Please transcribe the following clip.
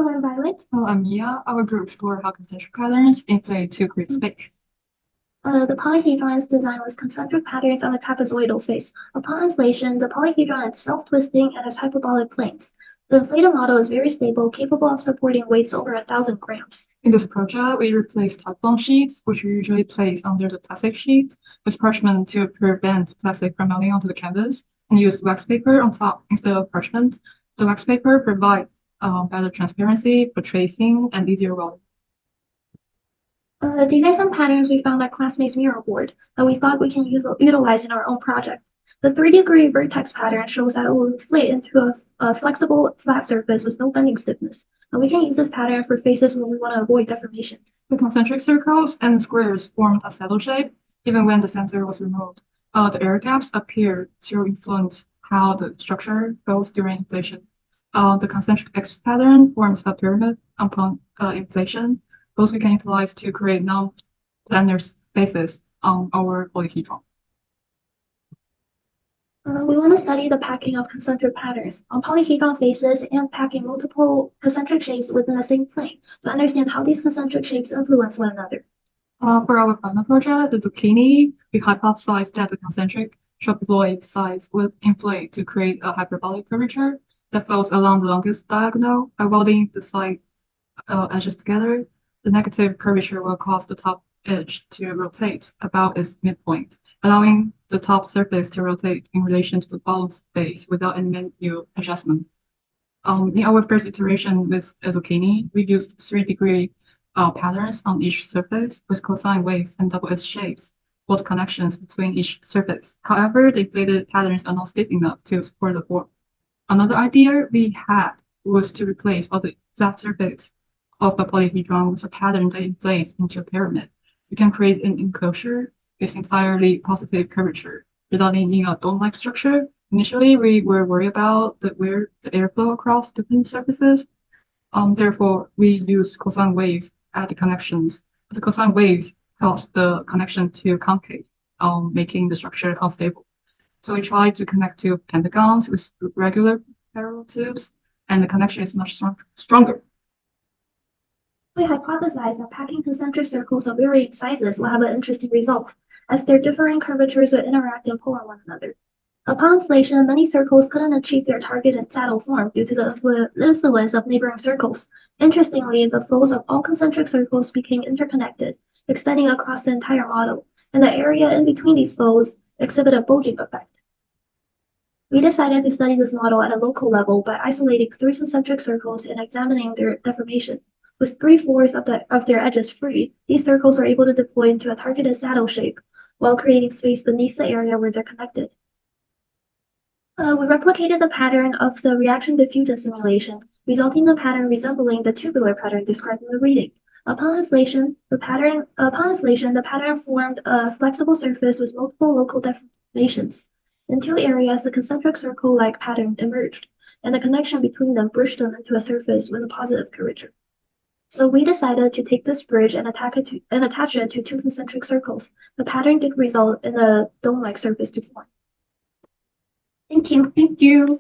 Hello, I'm Violet. Hello, I'm Mia. Our group explored how concentric patterns inflate to create space. The polyhedron's design was concentric patterns on the trapezoidal face. Upon inflation, the polyhedron is self-twisting and has hyperbolic planes. The inflated model is very stable, capable of supporting weights over 1,000 grams. In this project, we replaced Teflon sheets, which we usually place under the plastic sheet, with parchment to prevent plastic from melting onto the canvas, and used wax paper on top instead of parchment. The wax paper provides better transparency for tracing and easier welding. These are some patterns we found at classmates' mural board that we thought we can utilize in our own project. The 3-degree vertex pattern shows that it will inflate into a flexible flat surface with no bending stiffness. And we can use this pattern for faces where we want to avoid deformation. The concentric circles and squares formed a saddle shape, even when the center was removed. The air gaps appear to influence how the structure feels during inflation. The concentric X pattern forms a pyramid upon inflation. Those we can utilize to create non-planar spaces on our polyhedron. We want to study the packing of concentric patterns on polyhedron faces and packing multiple concentric shapes within the same plane to understand how these concentric shapes influence one another. For our final project, the zucchini, we hypothesized that the concentric trapezoid sides would inflate to create a hyperbolic curvature that flows along the longest diagonal. By welding the side edges together, the negative curvature will cause the top edge to rotate about its midpoint, allowing the top surface to rotate in relation to the bottom face without any manual adjustment. In our first iteration with a zucchini, we used 3-degree patterns on each surface with cosine waves and double edge shapes for the connections between each surface. However, the inflated patterns are not stiff enough to support the form. Another idea we had was to replace all the exact surface of a polyhedron with a pattern that inflates into a pyramid. We can create an enclosure with entirely positive curvature, resulting in a dome-like structure. Initially, we were worried about where the airflow across different surfaces. Therefore, we used cosine waves at the connections. The cosine waves cause the connection to concave, making the structure unstable. So we tried to connect two pentagons with regular parallel tubes, and the connection is much stronger. We hypothesized that packing concentric circles of varying sizes will have an interesting result, as their differing curvatures would interact and pull on one another. Upon inflation, many circles couldn't achieve their targeted saddle form due to the influence of neighboring circles. Interestingly, the folds of all concentric circles became interconnected, extending across the entire model, and the area in between these folds exhibited a bulging effect. We decided to study this model at a local level by isolating 3 concentric circles and examining their deformation. With 3/4 of their edges free, these circles were able to deploy into a targeted saddle shape while creating space beneath the area where they're connected. We replicated the pattern of the reaction diffusion simulation, resulting in a pattern resembling the tubular pattern described in the reading. Upon inflation, the pattern formed a flexible surface with multiple local deformations. In 2 areas, the concentric circle-like pattern emerged, and the connection between them bridged them into a surface with a positive curvature. So we decided to take this bridge and attach it to 2 concentric circles. The pattern did result in a dome-like surface to form. Thank you. Thank you.